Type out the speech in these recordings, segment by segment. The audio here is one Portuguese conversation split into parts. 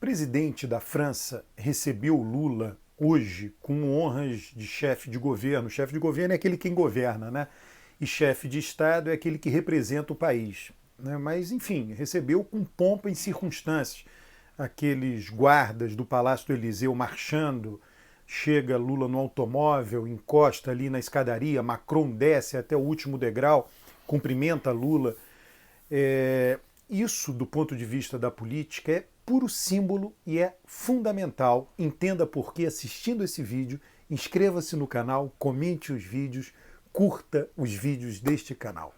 presidente da França recebeu Lula hoje com honras de chefe de governo. Chefe de governo é aquele quem governa, né? E chefe de Estado é aquele que representa o país, né? Mas, enfim, recebeu com pompa e circunstâncias. Aqueles guardas do Palácio do Eliseu marchando, chega Lula no automóvel, encosta ali na escadaria, Macron desce até o último degrau, cumprimenta Lula. Isso, do ponto de vista da política, é puro símbolo e é fundamental. Entenda por que assistindo esse vídeo, inscreva-se no canal, comente os vídeos, curta os vídeos deste canal.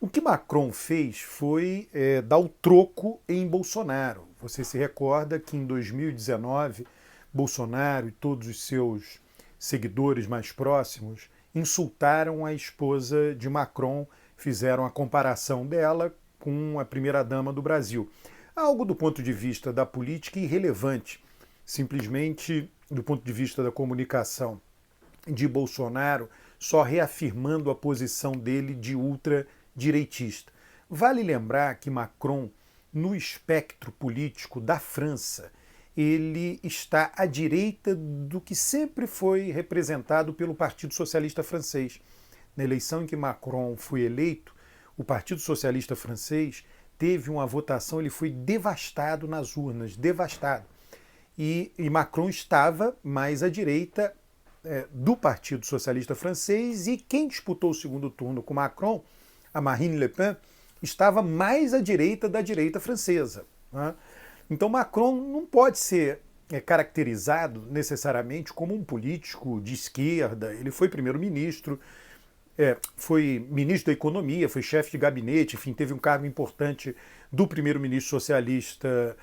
O que Macron fez foi dar o troco em Bolsonaro. Você se recorda que em 2019, Bolsonaro e todos os seus seguidores mais próximos insultaram a esposa de Macron, fizeram a comparação dela com a primeira-dama do Brasil. Algo do ponto de vista da política irrelevante, simplesmente do ponto de vista da comunicação de Bolsonaro, só reafirmando a posição dele de ultradireitista. Vale lembrar que Macron, no espectro político da França, ele está à direita do que sempre foi representado pelo Partido Socialista Francês. Na eleição em que Macron foi eleito, o Partido Socialista Francês teve uma votação, ele foi devastado nas urnas, devastado. E Macron estava mais à direita do Partido Socialista Francês, e quem disputou o segundo turno com Macron, a Marine Le Pen, estava mais à direita da direita francesa, né? Então Macron não pode ser caracterizado necessariamente como um político de esquerda. Ele foi primeiro-ministro, foi ministro da Economia, foi chefe de gabinete, enfim, teve um cargo importante do primeiro-ministro socialista.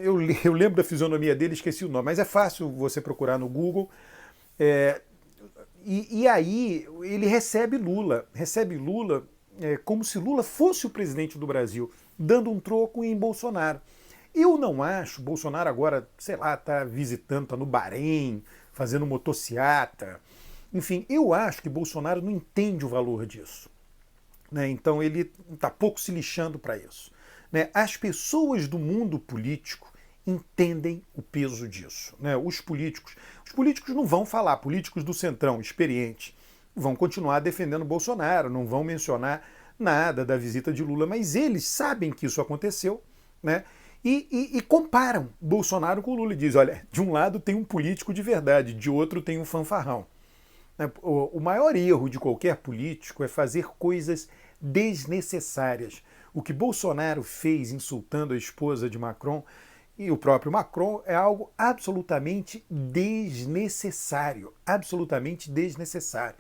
Eu lembro da fisionomia dele, esqueci o nome, mas é fácil você procurar no Google. E aí ele recebe Lula como se Lula fosse o presidente do Brasil, dando um troco em Bolsonaro. Eu não acho, Bolsonaro agora, sei lá, está visitando, está no Bahrein, fazendo motociata. Enfim, eu acho que Bolsonaro não entende o valor disso, né? Então ele está pouco se lixando para isso, né? As pessoas do mundo político entendem o peso disso, né? Os políticos não vão falar, políticos do centrão, experientes, vão continuar defendendo Bolsonaro, não vão mencionar nada da visita de Lula, mas eles sabem que isso aconteceu, né? E comparam Bolsonaro com Lula e dizem, olha, de um lado tem um político de verdade, de outro tem um fanfarrão. O maior erro de qualquer político é fazer coisas desnecessárias. O que Bolsonaro fez insultando a esposa de Macron e o próprio Macron é algo absolutamente desnecessário. Absolutamente desnecessário.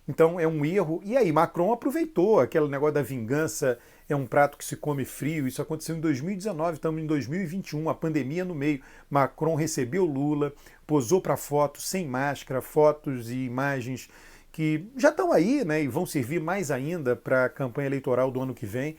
Então é um erro. E aí Macron aproveitou aquele negócio da vingança, é um prato que se come frio. Isso aconteceu em 2019, estamos em 2021, a pandemia no meio. Macron recebeu Lula, posou para fotos sem máscara, fotos e imagens que já estão aí, né, e vão servir mais ainda para a campanha eleitoral do ano que vem.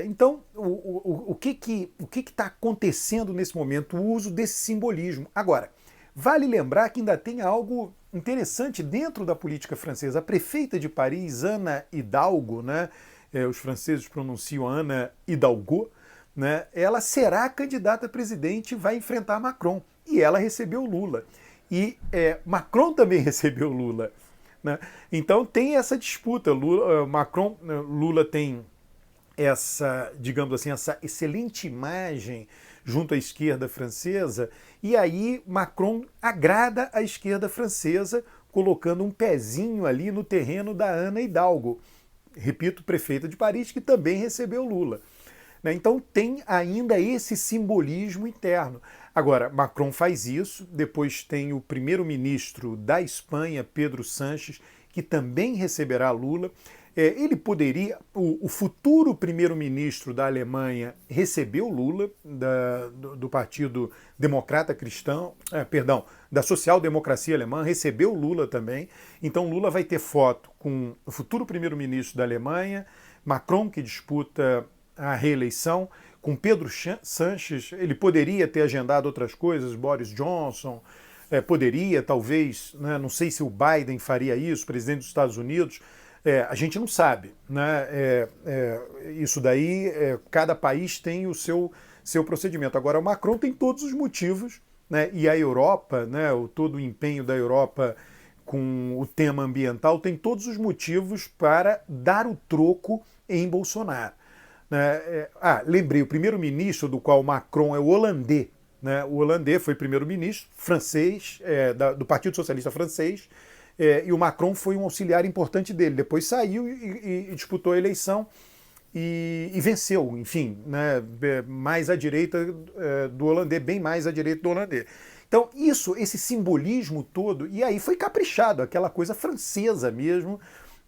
Então, o que está acontecendo nesse momento? O uso desse simbolismo. Agora, vale lembrar que ainda tem algo interessante dentro da política francesa. A prefeita de Paris, Anne Hidalgo, né, os franceses pronunciam Anne Hidalgo, né, ela será candidata a presidente e vai enfrentar Macron. E ela recebeu Lula. E Macron também recebeu Lula, né? Então tem essa disputa. Lula tem essa, digamos assim, essa excelente imagem junto à esquerda francesa, e aí Macron agrada a esquerda francesa, colocando um pezinho ali no terreno da Anne Hidalgo, repito, prefeita de Paris, que também recebeu Lula, né? Então tem ainda esse simbolismo interno. Agora, Macron faz isso, depois tem o primeiro-ministro da Espanha, Pedro Sánchez, que também receberá Lula. Ele poderia, o futuro primeiro-ministro da Alemanha recebeu Lula, do Partido Democrata Cristão, da Social-Democracia Alemã, recebeu Lula também. Então Lula vai ter foto com o futuro primeiro-ministro da Alemanha, Macron, que disputa a reeleição, com Pedro Sánchez. Ele poderia ter agendado outras coisas, Boris Johnson, poderia, talvez, né, não sei se o Biden faria isso, presidente dos Estados Unidos, A gente não sabe, né? Isso daí, cada país tem o seu procedimento. Agora, o Macron tem todos os motivos, né? E a Europa, né? Todo o empenho da Europa com o tema ambiental tem todos os motivos para dar o troco em Bolsonaro. Né? Lembrei, o primeiro-ministro do qual Macron é o holandês, né? O holandês foi primeiro-ministro francês, do Partido Socialista Francês, e o Macron foi um auxiliar importante dele. Depois saiu e disputou a eleição e venceu, enfim, né, mais à direita do holandês, bem mais à direita do holandês. Então, esse simbolismo todo, e aí foi caprichado, aquela coisa francesa mesmo,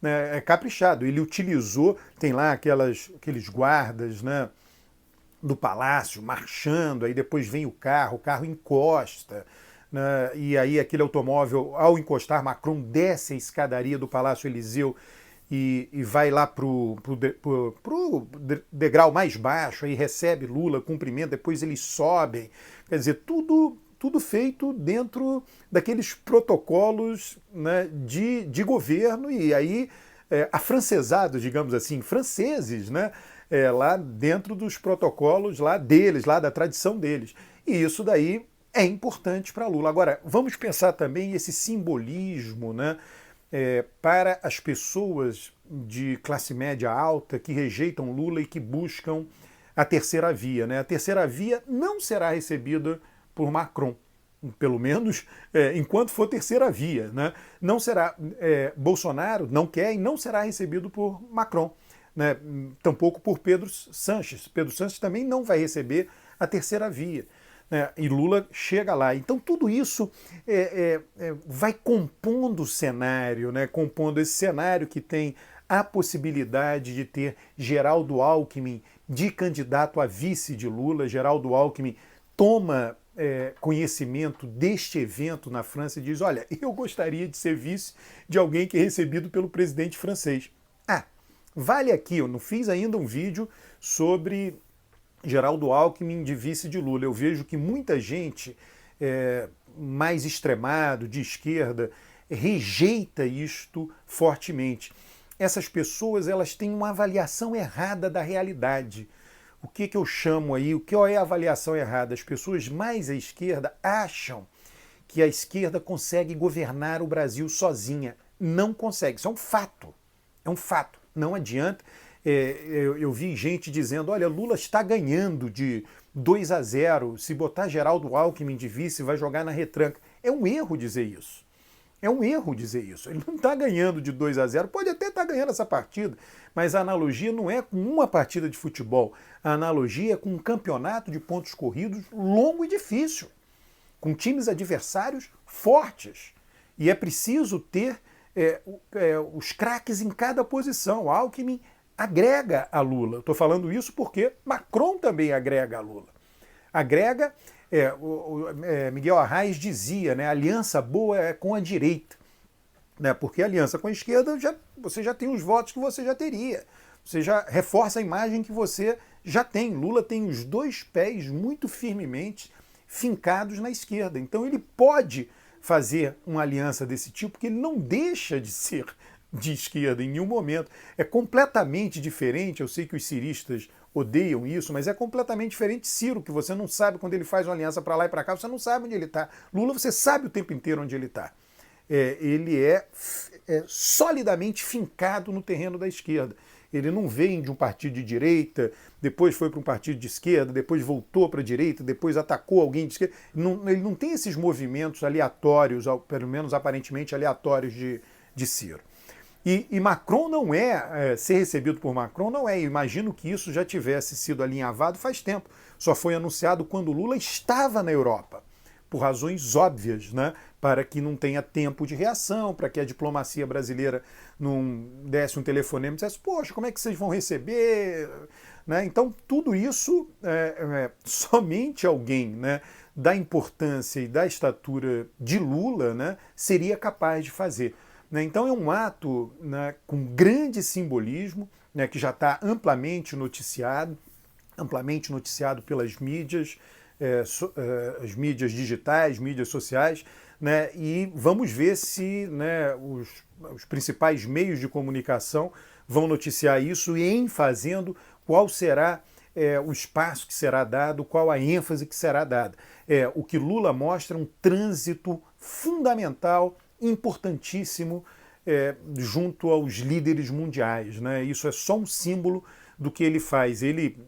né, caprichado. Ele utilizou, tem lá aqueles guardas, né, do palácio marchando, aí depois vem o carro encosta, né, e aí aquele automóvel, ao encostar, Macron desce a escadaria do Palácio Elyseu e vai lá pro degrau mais baixo, aí recebe Lula, cumprimenta, depois eles sobem. Quer dizer, tudo feito dentro daqueles protocolos, né, de governo, e aí afrancesados, digamos assim, franceses, né, lá dentro dos protocolos lá deles, lá da tradição deles. E isso daí é importante para Lula. Agora, vamos pensar também esse simbolismo, né, para as pessoas de classe média alta que rejeitam Lula e que buscam a terceira via, né? A terceira via não será recebida por Macron, pelo menos enquanto for terceira via, né? Não será, Bolsonaro não quer e não será recebido por Macron, né? Tampouco por Pedro Sánchez. Pedro Sánchez também não vai receber a terceira via, né? E Lula chega lá. Então tudo isso vai compondo o cenário, né? Compondo esse cenário que tem a possibilidade de ter Geraldo Alckmin de candidato a vice de Lula. Geraldo Alckmin toma conhecimento deste evento na França e diz: olha, eu gostaria de ser vice de alguém que é recebido pelo presidente francês. Vale aqui, eu não fiz ainda um vídeo sobre Geraldo Alckmin de vice de Lula. Eu vejo que muita gente mais extremado, de esquerda, rejeita isto fortemente. Essas pessoas, elas têm uma avaliação errada da realidade. O que eu chamo aí, qual é a avaliação errada? As pessoas mais à esquerda acham que a esquerda consegue governar o Brasil sozinha. Não consegue, isso é um fato. É um fato, não adianta. Eu vi gente dizendo: olha, Lula está ganhando de 2-0, se botar Geraldo Alckmin de vice vai jogar na retranca. É um erro dizer isso. É um erro dizer isso. Ele não está ganhando de 2-0, pode até estar ganhando essa partida, mas a analogia não é com uma partida de futebol. A analogia é com um campeonato de pontos corridos longo e difícil, com times adversários fortes. E é preciso ter os craques em cada posição. O Alckmin agrega a Lula. Estou falando isso porque Macron também agrega a Lula. Agrega. Miguel Arraes dizia, né, aliança boa é com a direita, né, porque aliança com a esquerda você já tem os votos que você já teria, você já reforça a imagem que você já tem. Lula tem os dois pés muito firmemente fincados na esquerda, então ele pode fazer uma aliança desse tipo, porque ele não deixa de ser de esquerda em nenhum momento. É completamente diferente, eu sei que os ciristas odeiam isso, mas é completamente diferente de Ciro, que você não sabe quando ele faz uma aliança para lá e para cá, você não sabe onde ele está. Lula, você sabe o tempo inteiro onde ele está. Ele é solidamente fincado no terreno da esquerda. Ele não vem de um partido de direita, depois foi para um partido de esquerda, depois voltou para a direita, depois atacou alguém de esquerda. Ele não tem esses movimentos aleatórios, pelo menos aparentemente aleatórios, de Ciro. E Macron não ser recebido por Macron não é. Imagino que isso já tivesse sido alinhavado faz tempo. Só foi anunciado quando Lula estava na Europa, por razões óbvias, né? Para que não tenha tempo de reação, para que a diplomacia brasileira não desse um telefonema e dissesse: poxa, como é que vocês vão receber? Né? Então, tudo isso somente alguém, né, da importância e da estatura de Lula, né, seria capaz de fazer. Então é um ato, né, com grande simbolismo, né, que já está amplamente noticiado pelas mídias, as mídias digitais, mídias sociais, né, e vamos ver se, né, os principais meios de comunicação vão noticiar isso e, em fazendo, qual será o espaço que será dado, qual a ênfase que será dada. O que Lula mostra é um trânsito fundamental, importantíssimo, junto aos líderes mundiais, né? Isso é só um símbolo do que ele faz. Ele,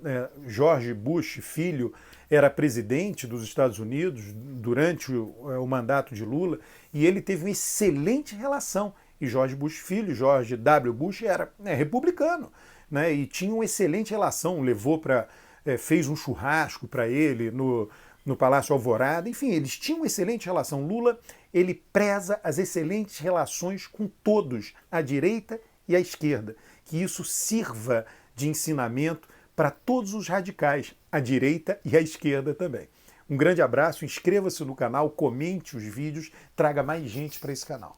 George Bush, filho, era presidente dos Estados Unidos durante o mandato de Lula e ele teve uma excelente relação. E George Bush, filho, George W. Bush, era republicano, né? E tinha uma excelente relação, fez um churrasco para ele no Palácio Alvorada, enfim, eles tinham uma excelente relação. Lula, ele preza as excelentes relações com todos, a direita e a esquerda, que isso sirva de ensinamento para todos os radicais, a direita e a esquerda também. Um grande abraço, inscreva-se no canal, comente os vídeos, traga mais gente para esse canal.